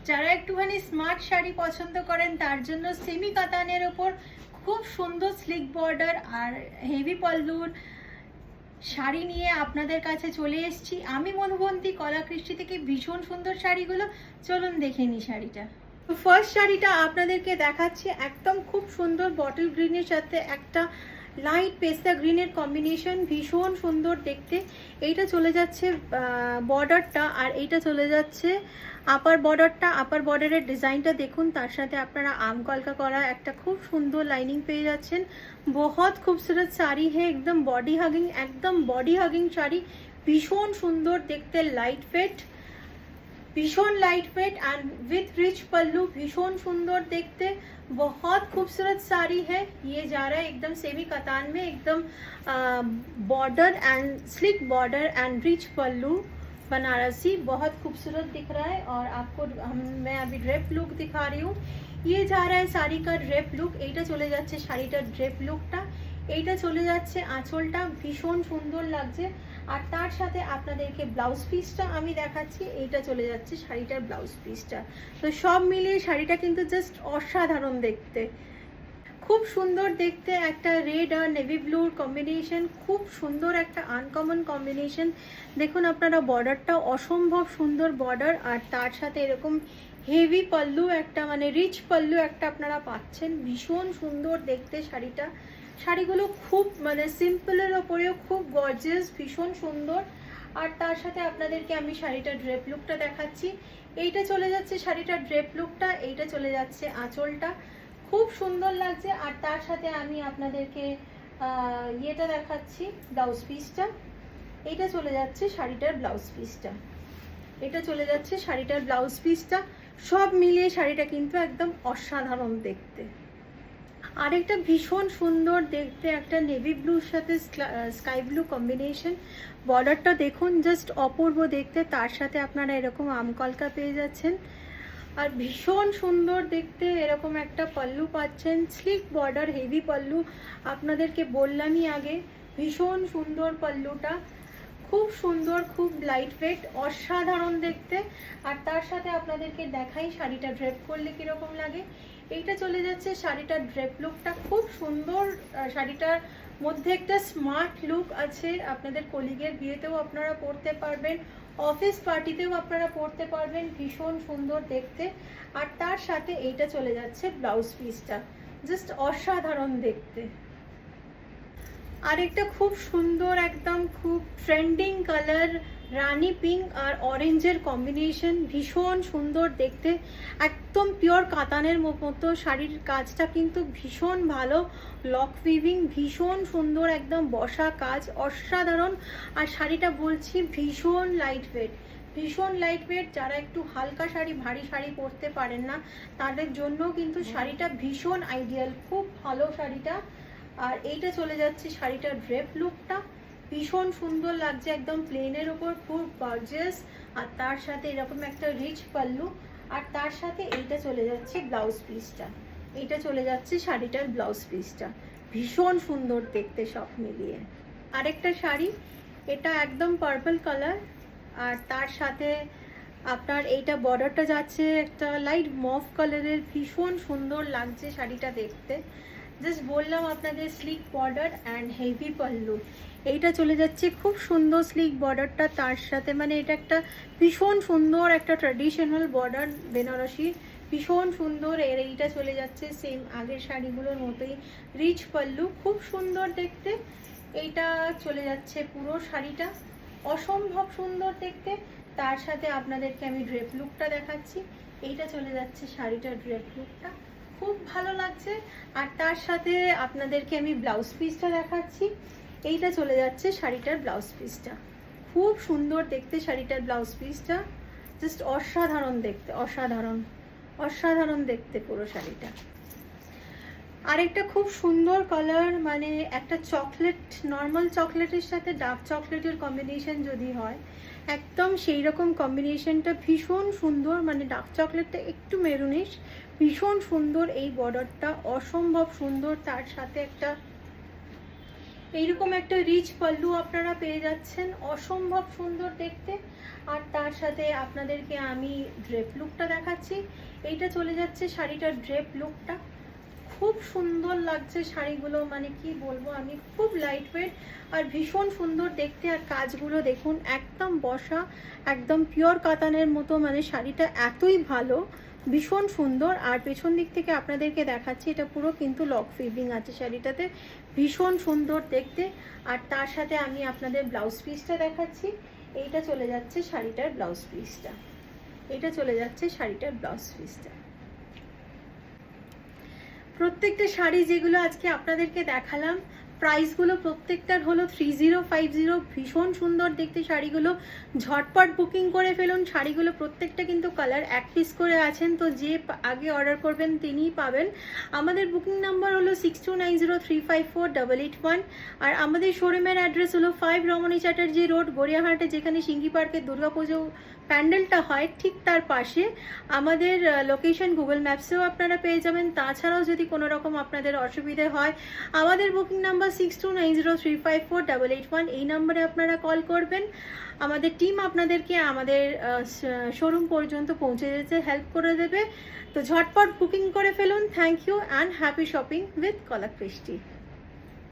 যারা একটুখানি স্মার্ট শাড়ি পছন্দ করেন তার জন্য সেমি কাতানের ওপর খুব সুন্দর স্লিক বর্ডার আর হেভি পল্লুর শাড়ি নিয়ে আপনাদের কাছে চলে এসেছি আমি মধুবন্তী কলাকৃষ্টি থেকে। ভীষণ সুন্দর শাড়িগুলো, চলুন দেখে নিই শাড়িটা। তো ফার্স্ট শাড়িটা আপনাদেরকে দেখাচ্ছি, একদম খুব সুন্দর বটল গ্রিনের সাথে একটা লাইট পেস্তা গ্রিনের কম্বিনেশন, ভীষণ সুন্দর দেখতে। এইটা চলে যাচ্ছে বর্ডারটা, আর এইটা চলে যাচ্ছে আপার বর্ডারটা। আপার বর্ডারের ডিজাইনটা দেখুন, তার সাথে আপনারা আম কলকা করা একটা খুব সুন্দর লাইনিং পেয়ে যাচ্ছেন। বহুত খুবসুরত শাড়ি হে, একদম বডি হাগিং শাড়ি, ভীষণ সুন্দর দেখতে, লাইট ওয়েট, भीषण light weight and with rich pallu, भीषण सुंदर देखते, बहुत खूबसूरत साड़ी है। ये जा रहा है एकदम सेमी कतान में, एकदम border and slick border and rich pallu Banarasi, बहुत खूबसूरत दिख रहा है। और आपको मैं अभी ड्रेप लुक दिखा रही हूँ। ये जा रहा है শাড়ি का ड्रेप लुक, এইটা চলে যাচ্ছে শাড়িটার ड्रेप লুকটা, এইটা চলে যাচ্ছে আঁচলটা, ভীষণ সুন্দর লাগছে। আর তার সাথে আপনাদেরকে ব্লাউজ পিসটা আমি দেখাচ্ছি, এইটা চলে যাচ্ছে শাড়িটার ব্লাউজ পিসটা। তো সব মিলিয়ে শাড়িটা কিন্তু জাস্ট অসাধারণ দেখতে, খুব সুন্দর দেখতে, একটা রেড আর নেভি ব্লুর কম্বিনেশন, খুব সুন্দর একটা আনকমন কম্বিনেশন। দেখুন আপনারা বর্ডারটা অসম্ভব সুন্দর বর্ডার, আর তার সাথে এরকম হেভি পল্লু একটা, মানে রিচ পল্লু একটা আপনারা পাচ্ছেন, ভীষণ সুন্দর দেখতে শাড়িটা। শাড়িগুলো খুব মানে সিম্পলের ওপরেও খুব গর্জিয়াস, ভীষণ সুন্দর। আর তার সাথে আপনাদেরকে আমি শাড়িটার ড্রেপ লুকটা দেখাচ্ছি, এইটা চলে যাচ্ছে শাড়িটার ড্রেপ লুকটা, এইটা চলে যাচ্ছে আঁচলটা, খুব সুন্দর লাগছে। আর তার সাথে আমি আপনাদেরকে ইয়েটা দেখাচ্ছি, ব্লাউজ পিসটা, এইটা চলে যাচ্ছে শাড়িটার ব্লাউজ পিসটা, এটা চলে যাচ্ছে শাড়িটার ব্লাউজ পিসটা। সব মিলিয়ে শাড়িটা কিন্তু একদম অসাধারণ দেখতে। আরেকটা ভীষণ সুন্দর দেখতে একটা নেভি ব্লুর সাথে স্কাই ব্লু কম্বিনেশন, বর্ডারটা দেখুন জাস্ট অপূর্ব দেখতে, তার সাথে আপনারা এরকম আমকলকা পেয়ে যাচ্ছেন, আর ভীষণ সুন্দর দেখতে এরকম একটা পল্লু পাচ্ছেন, স্লিক বর্ডার হেভি পল্লু। আপনাদেরকে বললামই আগে, ভীষণ সুন্দর পল্লুটা, খুব সুন্দর, খুব লাইট ওয়েট, অসাধারণ দেখতে। আর তার সাথে আপনাদেরকে দেখাই শাড়িটা ড্রেপ করলে কীরকম লাগে। এইটা চলে যাচ্ছে শাড়িটার ড্রেপ লুকটা, খুব সুন্দর। শাড়িটার মধ্যে একটা স্মার্ট লুক আছে, আপনাদের কলিগের বিয়েতেও আপনারা পরতে পারবেন, অফিস পার্টিতেও আপনারা পরতে পারবেন, ভীষণ সুন্দর দেখতে। আর তার সাথে এইটা চলে যাচ্ছে ব্লাউজ পিসটা, জাস্ট অসাধারণ দেখতে। আরেকটা খুব সুন্দর একদম খুব ট্রেন্ডিং কালার, রানি পিঙ্ক আর অরেঞ্জের কম্বিনেশন, ভীষণ সুন্দর দেখতে, একদম পিওর কাতানের মতো। শাড়ির কাজটা কিন্তু ভীষণ ভালো, লক উইভিং, ভীষণ সুন্দর, একদম বসা কাজ, অসাধারণ। আর শাড়িটা বলছি ভীষণ লাইট ওয়েট, ভীষণ লাইট ওয়েট। যারা একটু হালকা শাড়ি, ভারী শাড়ি পরতে পারেন না, তাদের জন্য কিন্তু শাড়িটা ভীষণ আইডিয়াল, খুব ভালো শাড়িটা। আর এইটা চলে যাচ্ছে শাড়িটার ড্রেপ লুকটা, ভীষণ সুন্দর লাগছে, একদম প্লেনের ওপর খুব গর্জিয়াস। আর তার সাথে এরকম একটা রিচ পাল্লু, আর তার সাথে এইটা চলে যাচ্ছে ব্লাউজ পিসটা, এইটা চলে যাচ্ছে শাড়িটার ব্লাউজ পিসটা, ভীষণ সুন্দর দেখতে সব মিলিয়ে। আরেকটা শাড়ি, এটা একদম পার্পল কালার, আর তার সাথে আপনার এইটা বর্ডারটা যাচ্ছে একটা লাইট মভ কালারের, ভীষণ সুন্দর লাগছে শাড়িটা দেখতে। জাস্ট বললাম আপনাদের slick border and heavy pallu, এইটা চলে যাচ্ছে খুব সুন্দর স্লিক বর্ডারটা, তার সাথে মানে এটা একটা ভীষণ সুন্দর একটা ট্র্যাডিশনাল বর্ডার বেনারসি, ভীষণ সুন্দর। এইটা চলে যাচ্ছে সেম আগের শাড়িগুলোর মতোই রিচ পল্লু, খুব সুন্দর দেখতে। এইটা চলে যাচ্ছে পুরো শাড়িটা, অসম্ভব সুন্দর দেখতে। তার সাথে আপনাদেরকে আমি ড্রেপ লুকটা দেখাচ্ছি, এইটা চলে যাচ্ছে শাড়িটার ড্রেপ লুকটা, খুব ভালো লাগছে। আর তার সাথে আপনাদেরকে আমি ব্লাউজ পিসটা দেখাচ্ছি, এইটা চলে যাচ্ছে শাড়িটার ব্লাউজ পিসটা, খুব সুন্দর দেখতে শাড়িটার ব্লাউজ পিসটা, জাস্ট অসাধারণ দেখতে, অসাধারণ অসাধারণ দেখতে পুরো শাড়িটা। আরেকটা খুব সুন্দর কালার, মানে একটা চকলেট, নর্মাল চকলেটের সাথে ডার্ক চকলেটের কম্বিনেশন যদি হয়, একদম সেই রকম কম্বিনেশনটা, ভীষণ সুন্দর। মানে ডার্ক চকলেটটা একটু মেরুনিশ, ভীষণ সুন্দর এই বর্ডারটা, অসম্ভব সুন্দর। তার সাথে একটা এইরকম একটা রিচ পাল্লু আপনারা পেয়ে যাচ্ছেন, অসম্ভব সুন্দর দেখতে। আর তার সাথে আপনাদেরকে আমি ড্রেপ লুকটা দেখাচ্ছি। এইটা চলে যাচ্ছে শাড়িটার ড্রেপ লুকটা, খুব সুন্দর লাগছে শাড়িগুলো, মানে কি বলবো আমি, খুব লাইট ওয়েট আর ভীষণ সুন্দর দেখতে। আর কাজগুলো দেখুন, একদম বসা, একদম পিওর কাতানের মতো, মানে শাড়িটা এতই ভালো, ভীষণ সুন্দর। আর পেছন দিক থেকে আপনাদেরকে দেখাচ্ছি, এটা পুরো কিন্তু লক ফিভিং আছে শাড়িটাতে, ভীষণ সুন্দর দেখতে। আর তার সাথে আমি আপনাদের ব্লাউজ পিসটা দেখাচ্ছি। এইটা চলে যাচ্ছে শাড়িটার ব্লাউজ পিসটা, এটা চলে যাচ্ছে শাড়িটার ব্লাউজ পিসটা। প্রত্যেকটা শাড়ি যেগুলো আজকে আপনাদেরকে দেখালাম, প্রাইসগুলো প্রত্যেকটার হলো 3050। ভীষণ সুন্দর দেখতে শাড়িগুলো, ঝটপট বুকিং করে ফেলুন। শাড়িগুলো প্রত্যেকটা কিন্তু কালার এক পিস করে আছেন, তো যে আগে অর্ডার করবেন তিনিই পাবেন। আমাদের বুকিং নাম্বার হলো 6290354881। আর আমাদের শোরুমের অ্যাড্রেস হলো 5 রমণী চ্যাটার্জি রোড, গড়িয়াহাটে, যেখানে সিঙ্গি পার্কের দুর্গাপুজো প্যান্ডেলটা হয় ঠিক তার পাশে। আমাদের লোকেশন গুগল ম্যাপসেও আপনারা পেয়ে যাবেন। তাছাড়াও যদি কোনো রকম আপনাদের অসুবিধে হয়, আমাদের বুকিং নাম্বার 6290354881, এই নাম্বারে আপনারা কল করবেন। আমাদের টিম আপনাদেরকে আমাদের শোরুম পর্যন্ত পৌঁছে যেতে হেল্প করে দেবে। তো ঝটপট বুকিং করে ফেলুন। Thank you and happy shopping with Kalakristi.